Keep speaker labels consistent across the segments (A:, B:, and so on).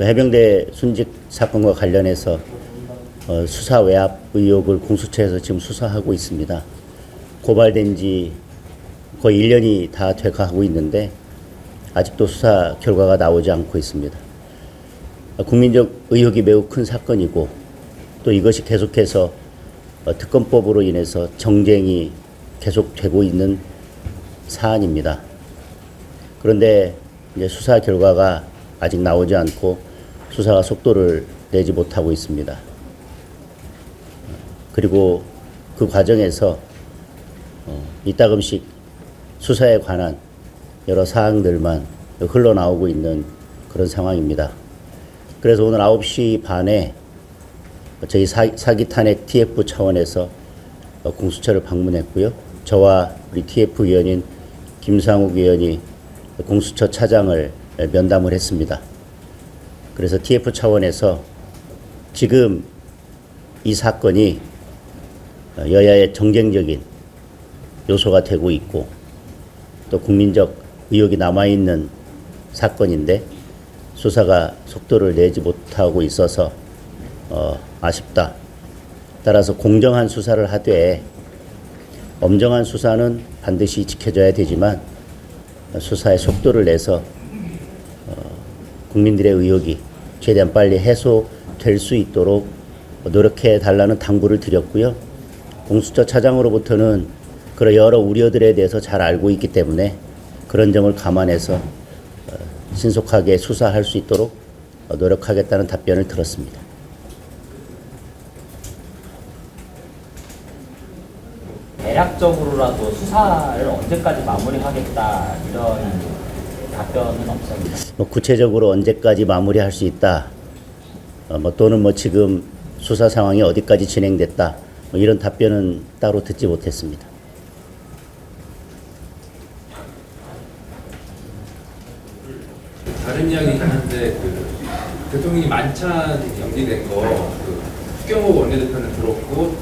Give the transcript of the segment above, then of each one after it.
A: 그 해병대 순직 사건과 관련해서 수사 외압 의혹을 공수처에서 지금 수사하고 있습니다. 고발된 지 거의 1년이 다 돼가고 있는데 아직도 수사 결과가 나오지 않고 있습니다. 국민적 의혹이 매우 큰 사건이고 또 이것이 계속해서 특검법으로 인해서 정쟁이 계속되고 있는 사안입니다. 그런데 이제 수사 결과가 아직 나오지 않고 수사가 속도를 내지 못하고 있습니다. 그리고 그 과정에서 이따금씩 수사에 관한 여러 사항들만 흘러나오고 있는 그런 상황입니다. 그래서 오늘 9시 반에 저희 사기 탄핵 TF 차원에서 공수처를 방문했고요. 저와 우리 TF 위원인 김상욱 위원이 공수처 차장을 면담을 했습니다. 그래서 TF 차원에서 지금 이 사건이 여야의 정쟁적인 요소가 되고 있고 또 국민적 의혹이 남아있는 사건인데 수사가 속도를 내지 못하고 있어서 아쉽다. 따라서 공정한 수사를 하되 엄정한 수사는 반드시 지켜져야 되지만 수사의 속도를 내서 국민들의 의혹이 최대한 빨리 해소될 수 있도록 노력해 달라는 당부를 드렸고요. 공수처 차장으로부터는 그런 여러 우려들에 대해서 잘 알고 있기 때문에 그런 점을 감안해서 신속하게 수사할 수 있도록 노력하겠다는 답변을 들었습니다.
B: 대략적으로라도 수사를 언제까지 마무리하겠다 이런 답변은 없습니다.
A: 구체적으로 언제까지 마무리할 수 있다, 또는 지금 수사 상황이 어디까지 진행됐다, 이런 답변은 따로 듣지 못했습니다.
C: 다른 이야기긴 한데 대통령이 만찬 연기된 거 추경호 원내대표는 들었고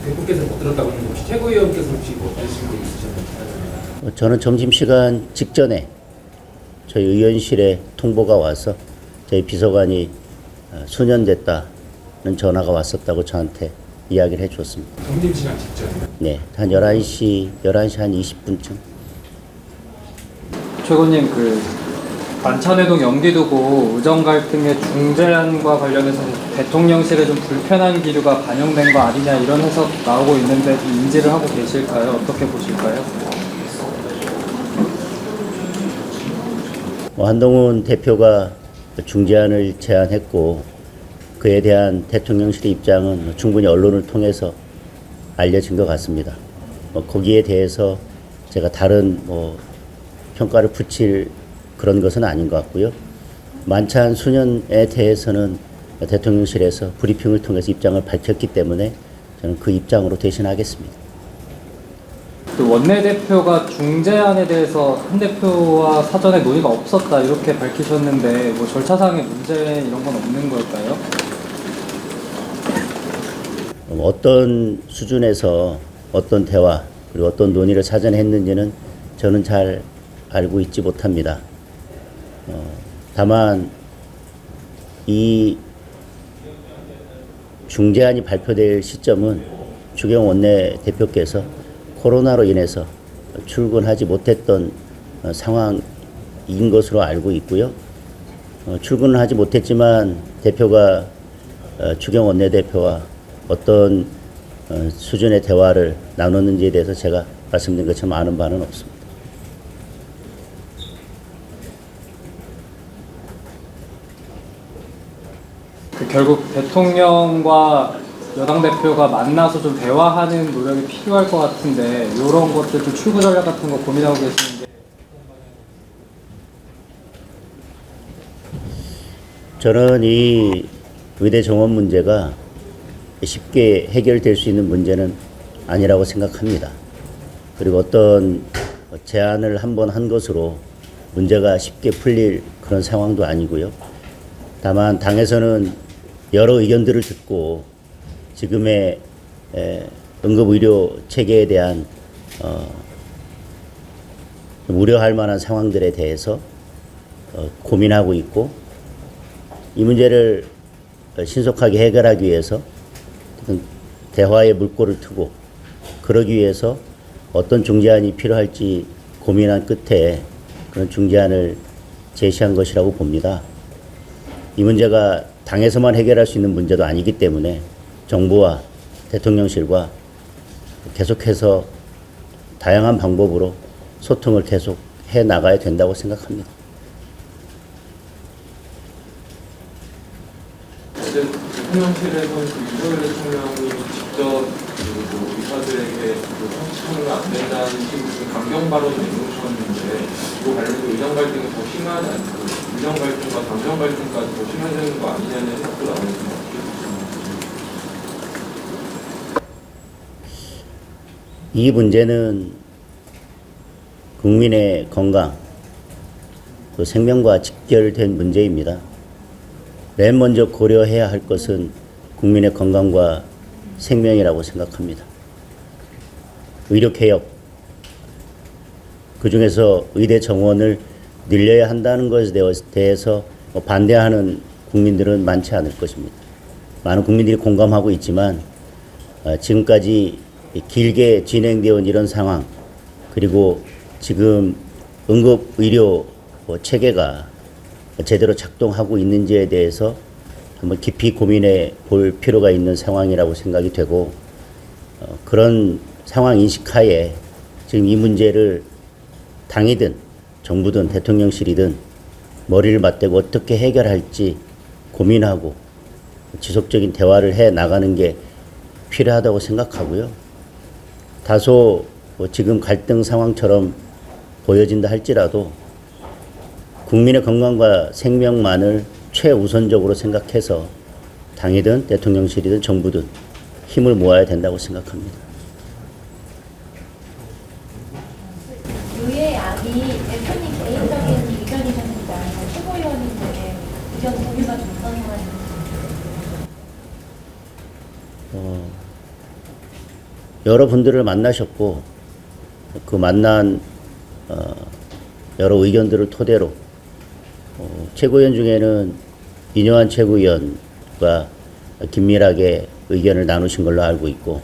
C: 대표께서 못 들었다고 하는데 혹시 최고위원께서 혹시 뭐 들으신 게 있으셨나요?
A: 저는 점심시간 직전에 저희 의원실에 통보가 와서 저희 비서관이 수년됐다는 전화가 왔었다고 저한테 이야기를 해줬습니다.
C: 점심시간 직전이요?
A: 네, 한 11시 한 20분쯤.
D: 최고님, 만찬회동 연기 두고 의정 갈등의 중재안과 관련해서 대통령실에 좀 불편한 기류가 반영된 거 아니냐 이런 해석 나오고 있는데 좀 인지를 하고 계실까요? 어떻게 보실까요?
A: 한동훈 대표가 중재안을 제안했고 그에 대한 대통령실의 입장은 충분히 언론을 통해서 알려진 것 같습니다. 거기에 대해서 제가 다른 평가를 붙일 그런 것은 아닌 것 같고요. 만찬 수년에 대해서는 대통령실에서 브리핑을 통해서 입장을 밝혔기 때문에 저는 그 입장으로 대신하겠습니다.
D: 원내대표가 중재안에 대해서 한 대표와 사전에 논의가 없었다 이렇게 밝히셨는데 절차상의 문제 이런 건 없는 걸까요?
A: 어떤 수준에서 어떤 대화 그리고 어떤 논의를 사전에 했는지는 저는 잘 알고 있지 못합니다. 다만 이 중재안이 발표될 시점은 추경호 원내대표께서 코로나로 인해서 출근하지 못했던 상황인 것으로 알고 있고요. 출근을 하지 못했지만 대표가 추경호 원내대표와 어떤 수준의 대화를 나눴는지에 대해서 제가 말씀드린 것처럼 아는 바는 없습니다.
D: 결국 대통령과 여당 대표가 만나서 좀 대화하는 노력이 필요할 것 같은데 이런 것들 좀 출구 전략 같은 거 고민하고 계시는데.
A: 저는 이 의대 정원 문제가 쉽게 해결될 수 있는 문제는 아니라고 생각합니다. 그리고 어떤 제안을 한번 한 것으로 문제가 쉽게 풀릴 그런 상황도 아니고요. 다만 당에서는 여러 의견들을 듣고 지금의 응급의료 체계에 대한 우려할 만한 상황들에 대해서 고민하고 있고 이 문제를 신속하게 해결하기 위해서 대화의 물꼬를 트고 그러기 위해서 어떤 중재안이 필요할지 고민한 끝에 그런 중재안을 제시한 것이라고 봅니다. 이 문제가 당에서만 해결할 수 있는 문제도 아니기 때문에 정부와 대통령실과 계속해서 다양한 방법으로 소통을 계속 해 나가야 된다고 생각합니다.
C: 대통령실에서 윤석열 대통령이 직접 의사들에게 성추행은 안 된다는 식으로 강경 발언을 내놓으셨는데 이거 관련해서 의정 갈등이 더 심하지 않고 의정 갈등과 강경 갈등까지 더 심해지는 거 아니냐는 생각도 나오는데
A: 이 문제는 국민의 건강, 또 생명과 직결된 문제입니다. 맨 먼저 고려해야 할 것은 국민의 건강과 생명이라고 생각합니다. 의료개혁, 그중에서 의대 정원을 늘려야 한다는 것에 대해서 반대하는 국민들은 많지 않을 것입니다. 많은 국민들이 공감하고 있지만 지금까지 길게 진행되어 온 이런 상황, 그리고 지금 응급의료 체계가 제대로 작동하고 있는지에 대해서 한번 깊이 고민해 볼 필요가 있는 상황이라고 생각이 되고, 그런 상황 인식하에 지금 이 문제를 당이든 정부든 대통령실이든 머리를 맞대고 어떻게 해결할지 고민하고 지속적인 대화를 해 나가는 게 필요하다고 생각하고요. 다소 지금 갈등 상황처럼 보여진다 할지라도 국민의 건강과 생명만을 최우선적으로 생각해서 당이든 대통령실이든 정부든 힘을 모아야 된다고 생각합니다.
E: 의회안이 대표님 개인적인 의견이셨습니다. 최고위원님들의 의견 공유가 좀 어떤 상황인지.
A: 여러분들을 만나셨고 그 만난 여러 의견들을 토대로 최고위원 중에는 이뇨한 최고위원과 긴밀하게 의견을 나누신 걸로 알고 있고,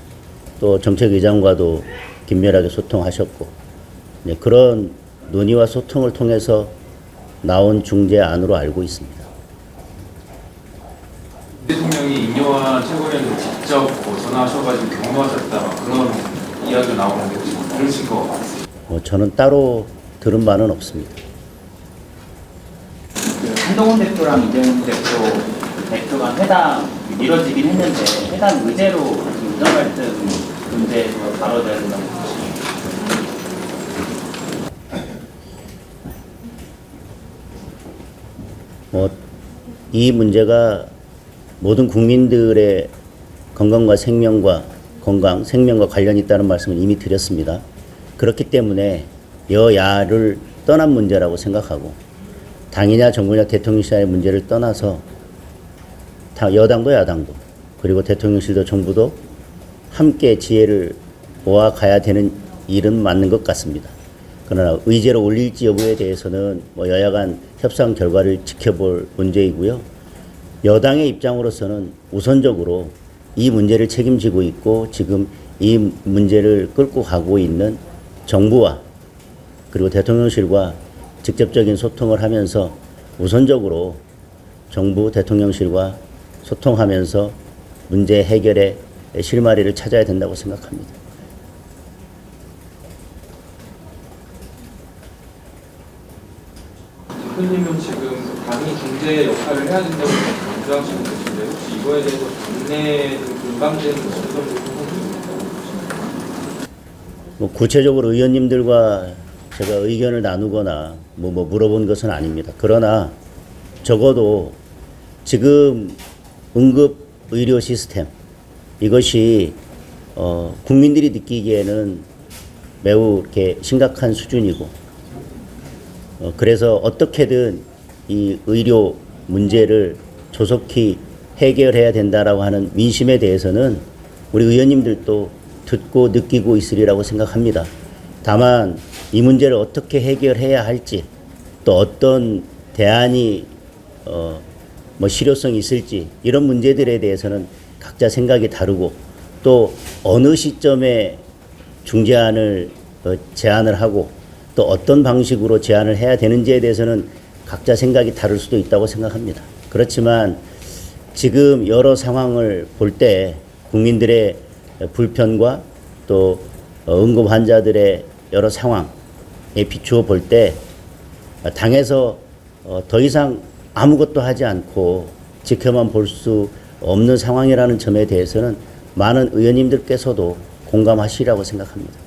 A: 또 정책의장과도 긴밀하게 소통하셨고, 그런 논의와 소통을 통해서 나온 중재안으로 알고 있습니다.
C: 대통령이 임요한 최고위원을 직접 전화하셔가지고 경고하셨다 그런 이야기가 나오는데 혹시 들으신 거 같으세요?
A: 저는 따로 들은 바는 없습니다.
B: 한동훈 대표랑 이재명 대표가 회담 미뤄지긴 했는데 회담 의제로 의정 갈등 문제에서 다뤄져야 된다고 보시죠.
A: 이 문제가 모든 국민들의 건강과 생명과 관련이 있다는 말씀을 이미 드렸습니다. 그렇기 때문에 여야를 떠난 문제라고 생각하고, 당이냐 정부냐 대통령실의 문제를 떠나서 여당도 야당도 그리고 대통령실도 정부도 함께 지혜를 모아 가야 되는 일은 맞는 것 같습니다. 그러나 의제로 올릴지 여부에 대해서는 여야 간 협상 결과를 지켜볼 문제이고요. 여당의 입장으로서는 우선적으로 이 문제를 책임지고 있고 지금 이 문제를 끌고 가고 있는 정부와 그리고 대통령실과 직접적인 소통을 하면서 우선적으로 정부 대통령실과 소통하면서 문제 해결의 실마리를 찾아야 된다고 생각합니다.
C: 대표님은 지금 당이 중재 역할을 해야 된다고 주장하시는 것인데 혹시 이거에 대해서 당내 공감대는 어느 정도 형성되고 있습니까?
A: 구체적으로 의원님들과 제가 의견을 나누거나 물어본 것은 아닙니다. 그러나 적어도 지금 응급 의료 시스템 이것이 국민들이 느끼기에는 매우 이렇게 심각한 수준이고, 그래서 어떻게든 이 의료 문제를 조속히 해결해야 된다라고 하는 민심에 대해서는 우리 의원님들도 듣고 느끼고 있으리라고 생각합니다. 다만 이 문제를 어떻게 해결해야 할지, 또 어떤 대안이 뭐 실효성이 있을지 이런 문제들에 대해서는 각자 생각이 다르고 또 어느 시점에 중재안을 제안을 하고 또 어떤 방식으로 제안을 해야 되는지에 대해서는 각자 생각이 다를 수도 있다고 생각합니다. 그렇지만 지금 여러 상황을 볼 때 국민들의 불편과 또 응급 환자들의 여러 상황에 비추어 볼 때 당에서 더 이상 아무것도 하지 않고 지켜만 볼 수 없는 상황이라는 점에 대해서는 많은 의원님들께서도 공감하시리라고 생각합니다.